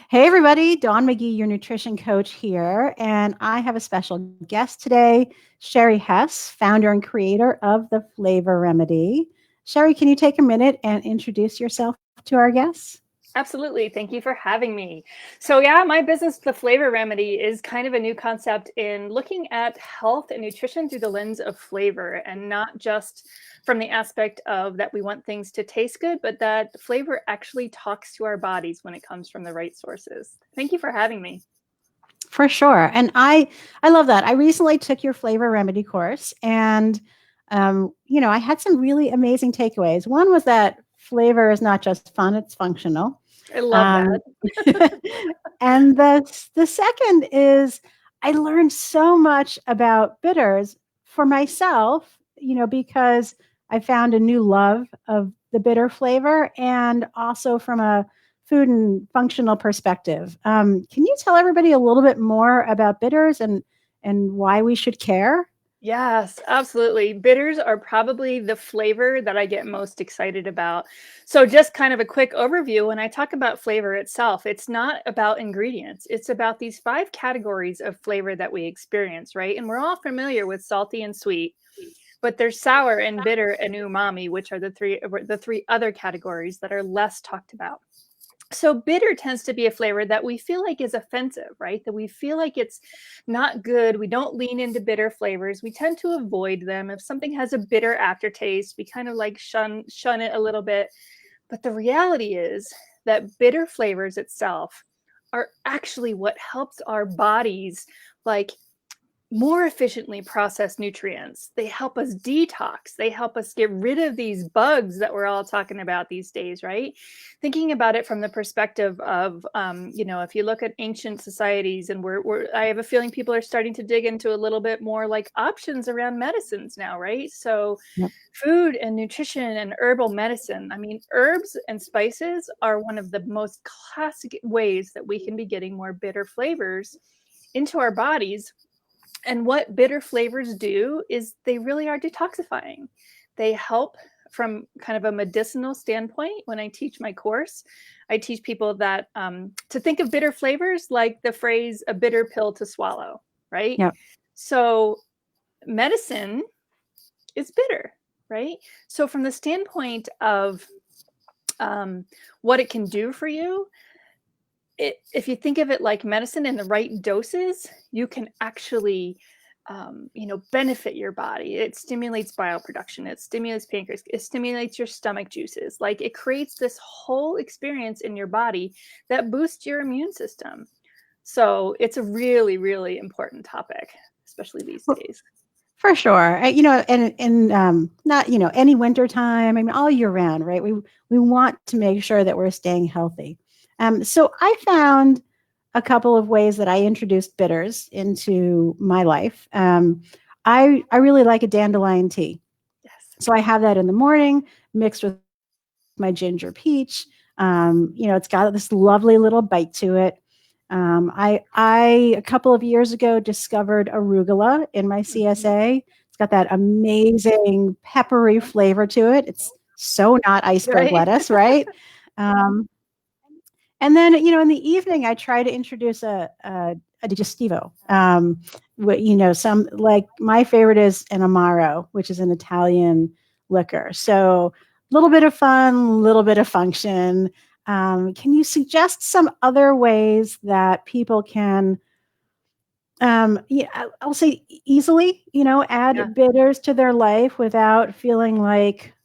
Hey, everybody, Dawn McGee, your nutrition coach here. And I have a special guest today, Sherry Hess, founder and creator of the Flavor Remedy. Sherry, can you take a minute and introduce yourself to our guests? Absolutely. Thank you for having me. So, yeah, my business, The Flavor Remedy, is kind of a new concept in looking at health and nutrition through the lens of flavor and not just from the aspect of that we want things to taste good, but that flavor actually talks to our bodies when it comes from the right sources. Thank you for having me. For sure. And I love that. I recently took your Flavor Remedy course and I had some really amazing takeaways. One was that flavor is not just fun, it's functional. I love that. Um, and the second is I learned so much about bitters for myself, because I found a new love of the bitter flavor and also from a food and functional perspective. Can you tell everybody a little bit more about bitters and why we should care? Yes, absolutely. Bitters are probably the flavor that I get most excited about. So, just kind of a quick overview when I talk about flavor itself, it's not about ingredients, it's about these five categories of flavor that we experience, right? And we're all familiar with salty and sweet, but there's sour and bitter and umami, which are the three other categories that are less talked about. So bitter tends to be a flavor that we feel like is offensive, right? That we feel like it's not good. We don't lean into bitter flavors. We tend to avoid them. If something has a bitter aftertaste, we kind of like shun it a little bit. But the reality is that bitter flavors itself are actually what helps our bodies like more efficiently process nutrients. They help us detox. They help us get rid of these bugs that we're all talking about these days, right? Thinking about it from the perspective of, if you look at ancient societies, and I have a feeling people are starting to dig into a little bit more like options around medicines now, right? So, Yep. food and nutrition and herbal medicine. I mean, herbs and spices are one of the most classic ways that we can be getting more bitter flavors into our bodies, and what bitter flavors do is they really are detoxifying. They help from kind of a medicinal standpoint. When I teach my course, I teach people that to think of bitter flavors like the phrase a bitter pill to swallow, right? Yep. So, medicine is bitter, right? So, from the standpoint of what it can do for you, if you think of it like medicine in the right doses, you can actually, benefit your body. It stimulates bioproduction. It stimulates pancreas. It stimulates your stomach juices. Like it creates this whole experience in your body that boosts your immune system. So it's a really, really important topic, especially these days. For sure. And not, any winter time, I mean, all year round, right? We want to make sure that we're staying healthy. So I found a couple of ways that I introduced bitters into my life. I really like a dandelion tea. Yes. So I have that in the morning mixed with my ginger peach. It's got this lovely little bite to it. I a couple of years ago discovered arugula in my Mhm. CSA. It's got that amazing peppery flavor to it. It's so not iceberg Right. lettuce, right? Um, and then, in the evening, I try to introduce a digestivo. Some like my favorite is an amaro, which is an Italian liquor. So a little bit of fun, a little bit of function. Can you suggest some other ways that people can, yeah, I'll say easily, Yeah. add bitters to their life without feeling like,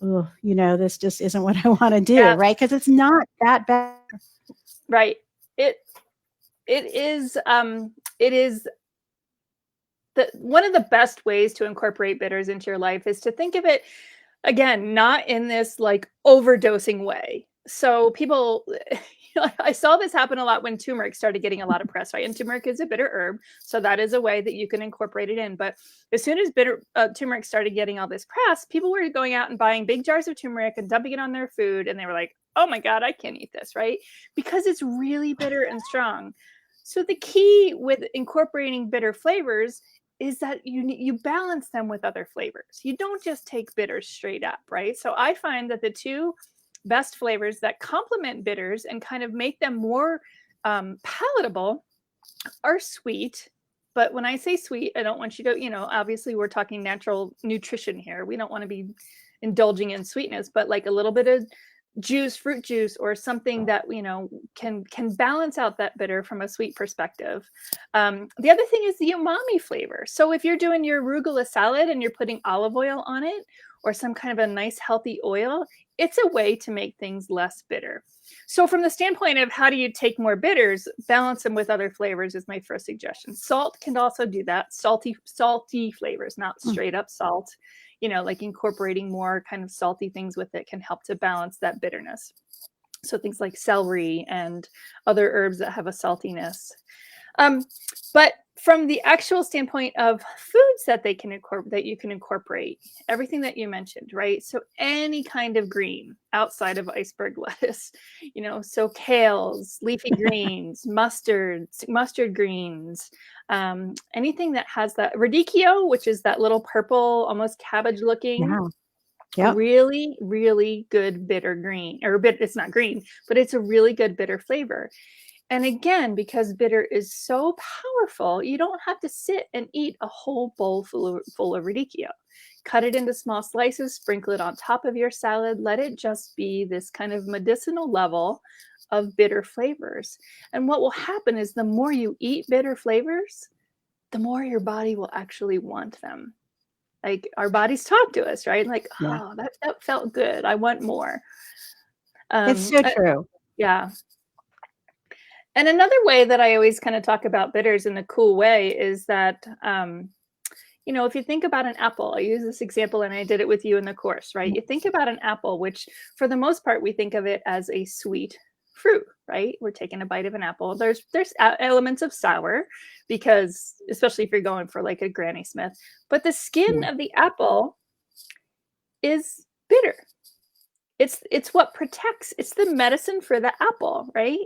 oh, this just isn't what I want to do, Yes. right? Because it's not that bad. Right. It it is one of the best ways to incorporate bitters into your life is to think of it again, not in this like overdosing way. So people, I saw this happen a lot when turmeric started getting a lot of press, right? And turmeric is a bitter herb, so that is a way that you can incorporate it in. But as soon as bitter turmeric started getting all this press, people were going out and buying big jars of turmeric and dumping it on their food, and they were like, "Oh my god, I can't eat this," right? Because it's really bitter and strong. So the key with incorporating bitter flavors is that you balance them with other flavors. You don't just take bitters straight up, right? So I find that the two best flavors that complement bitters and kind of make them more palatable are sweet. But when I say sweet, I don't want you to, obviously we're talking natural nutrition here. We don't want to be indulging in sweetness, but like a little bit of juice, fruit juice, or something that can balance out that bitter from a sweet perspective. The other thing is the umami flavor. So if you're doing your arugula salad and you're putting olive oil on it, or some kind of a nice healthy oil, it's a way to make things less bitter. So from the standpoint of how do you take more bitters, balance them with other flavors is my first suggestion. Salt can also do that. Salty flavors, not straight up salt. Like incorporating more kind of salty things with it can help to balance that bitterness. So things like celery and other herbs that have a saltiness. But from the actual standpoint of foods that you can incorporate, everything that you mentioned, right? So any kind of green outside of iceberg lettuce, so kales, leafy greens, mustard greens, anything that has that radicchio, which is that little purple, almost cabbage looking. Yeah. Yep. Really, really good bitter green, it's not green, but it's a really good bitter flavor. And again, because bitter is so powerful, you don't have to sit and eat a whole bowl full of radicchio. Cut it into small slices, sprinkle it on top of your salad, let it just be this kind of medicinal level of bitter flavors. And what will happen is the more you eat bitter flavors, the more your body will actually want them. Like our bodies talk to us, right? Like, Yeah. oh, that felt good. I want more. It's so true. Yeah. And another way that I always kind of talk about bitters in a cool way is that, if you think about an apple, I use this example and I did it with you in the course, right? You think about an apple, which for the most part, we think of it as a sweet fruit, right? We're taking a bite of an apple. There's elements of sour because, especially if you're going for like a Granny Smith, but the skin of the apple is bitter. It's what protects, it's the medicine for the apple, right?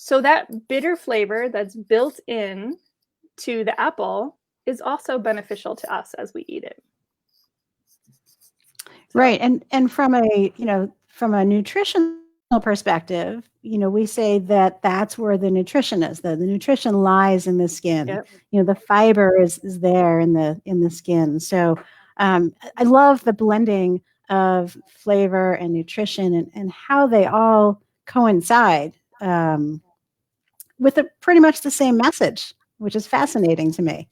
So that bitter flavor that's built in to the apple is also beneficial to us as we eat it. Right. And from a nutritional perspective, we say that that's where the nutrition is. The nutrition lies in the skin. Yep. The fiber is there in the skin. So I love the blending of flavor and nutrition and how they all coincide with pretty much the same message, which is fascinating to me.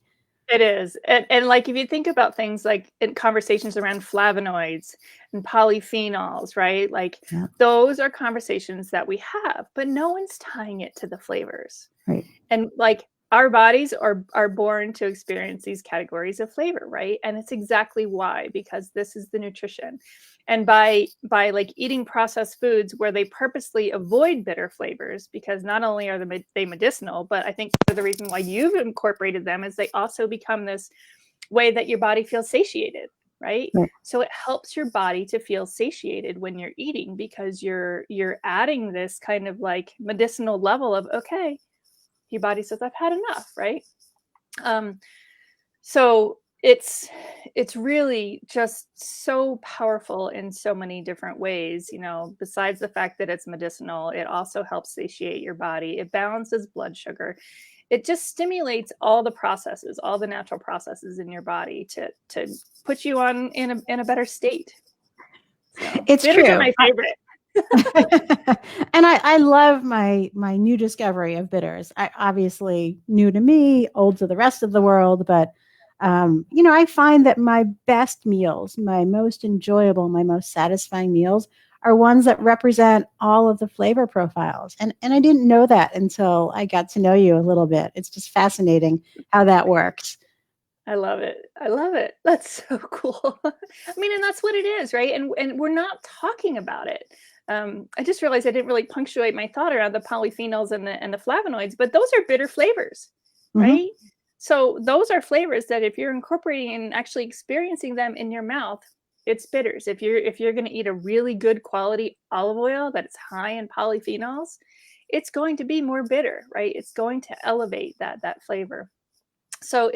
It is. And like if you think about things like in conversations around flavonoids and polyphenols, right? Like those are conversations that we have, but no one's tying it to the flavors. Right. And like our bodies are born to experience these categories of flavor, right? And it's exactly why, because this is the nutrition. And by like eating processed foods where they purposely avoid bitter flavors, because not only are they medicinal, but I think the reason why you've incorporated them is they also become this way that your body feels satiated, right? So it helps your body to feel satiated when you're eating, because you're adding this kind of like medicinal level of, okay, your body says, I've had enough, right? So it's really just so powerful in so many different ways. Besides the fact that it's medicinal, it also helps satiate your body. It balances blood sugar. It just stimulates all the processes, all the natural processes in your body to put you in a better state. So, it's bitters true. are my favorite. And I love my new discovery of bitters. Obviously new to me, old to the rest of the world, but I find that my best meals, my most enjoyable, my most satisfying meals are ones that represent all of the flavor profiles. And I didn't know that until I got to know you a little bit. It's just fascinating how that works. I love it. I love it. That's so cool. I mean, and that's what it is, right? And we're not talking about it. I just realized I didn't really punctuate my thought around the polyphenols and the flavonoids, but those are bitter flavors, right? Mm-hmm. So those are flavors that if you're incorporating and actually experiencing them in your mouth, it's bitters. If you're going to eat a really good quality olive oil that is high in polyphenols, it's going to be more bitter, right? It's going to elevate that flavor. So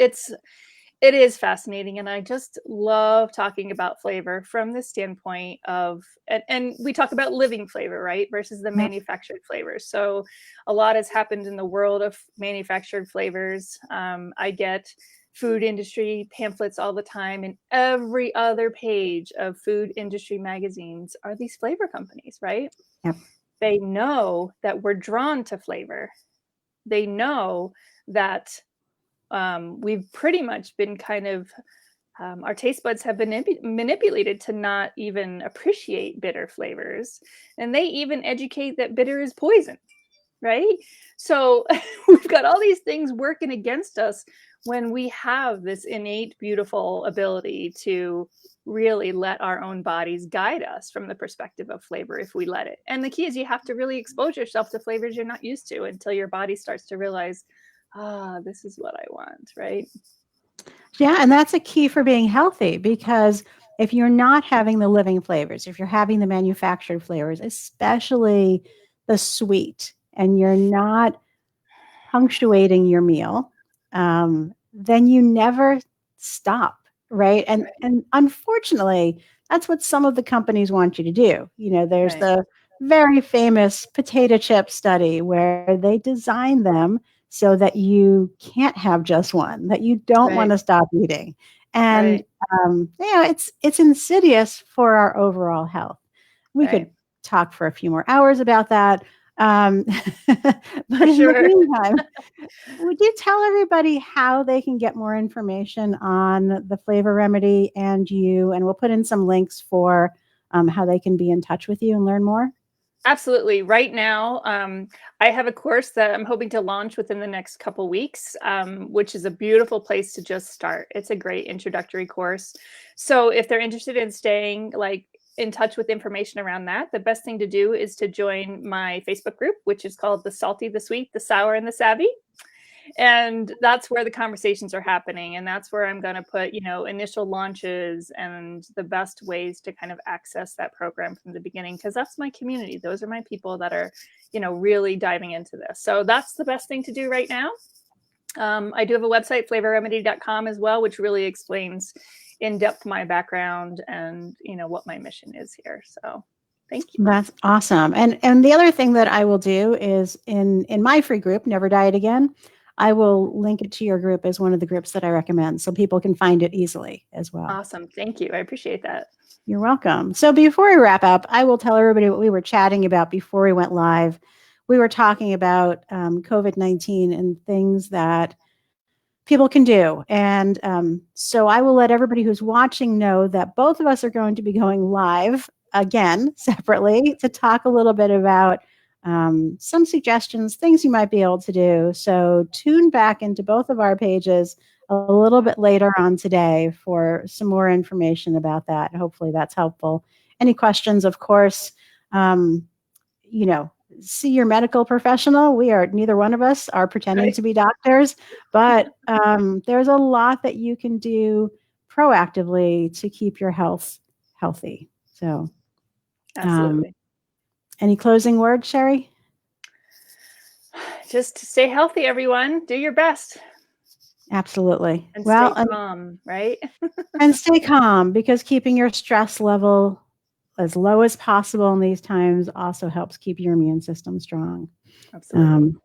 It is fascinating, and I just love talking about flavor from the standpoint of, and we talk about living flavor, right, versus the Yep. manufactured flavors. So a lot has happened in the world of manufactured flavors. I get food industry pamphlets all the time, and every other page of food industry magazines are these flavor companies, right? Yep. They know that we're drawn to flavor. They know that we've pretty much been kind of our taste buds have been manipulated to not even appreciate bitter flavors, and they even educate that bitter is poison, right? So we've got all these things working against us when we have this innate beautiful ability to really let our own bodies guide us from the perspective of flavor if we let it. And the key is you have to really expose yourself to flavors you're not used to until your body starts to realize, this is what I want, right? Yeah, and that's a key for being healthy because if you're not having the living flavors, if you're having the manufactured flavors, especially the sweet, and you're not punctuating your meal, then you never stop, right? Right. And unfortunately, that's what some of the companies want you to do. There's Right. the very famous potato chip study where they design them so that you can't have just one, that you don't want Right. to stop eating, and Right. it's insidious for our overall health. We could Right. talk for a few more hours about that, um, For but in the sure. meantime, would you tell everybody how they can get more information on the Flavor Remedy and you? And we'll put in some links for how they can be in touch with you and learn more. Absolutely. Right now, I have a course that I'm hoping to launch within the next couple weeks, which is a beautiful place to just start. It's a great introductory course. So if they're interested in staying like in touch with information around that, the best thing to do is to join my Facebook group, which is called The Salty, the Sweet, the Sour, and the Savvy. And that's where the conversations are happening, and that's where I'm going to put initial launches and the best ways to kind of access that program from the beginning, because that's my community. Those are my people that are really diving into this. So that's the best thing to do right now. I do have a website, flavorremedy.com, as well, which really explains in depth my background and what my mission is here. So thank you. That's awesome. And the other thing that I will do is in my free group, Never Diet Again, I will link it to your group as one of the groups that I recommend so people can find it easily as well. Awesome. Thank you. I appreciate that. You're welcome. So before we wrap up, I will tell everybody what we were chatting about before we went live. We were talking about COVID-19 and things that people can do. And so I will let everybody who's watching know that both of us are going to be going live again separately to talk a little bit about some suggestions, things you might be able to do. So tune back into both of our pages a little bit later on today for some more information about that. Hopefully that's helpful. Any questions, of course, um, you know, see your medical professional. Neither one of us are pretending Right. to be doctors, but there's a lot that you can do proactively to keep your health healthy. So, um, Absolutely. any closing words, Sherry? Just stay healthy, everyone. Do your best Absolutely. and Well, stay calm, right? and stay calm because keeping your stress level as low as possible in these times also helps keep your immune system strong. Absolutely. Um,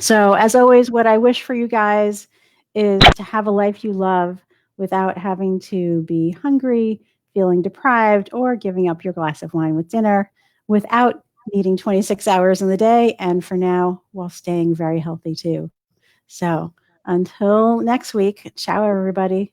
So, as always, what I wish for you guys is to have a life you love without having to be hungry, feeling deprived, or giving up your glass of wine with dinner, without needing 26 hours in the day, and for now, while staying very healthy too. So, until next week, ciao, everybody.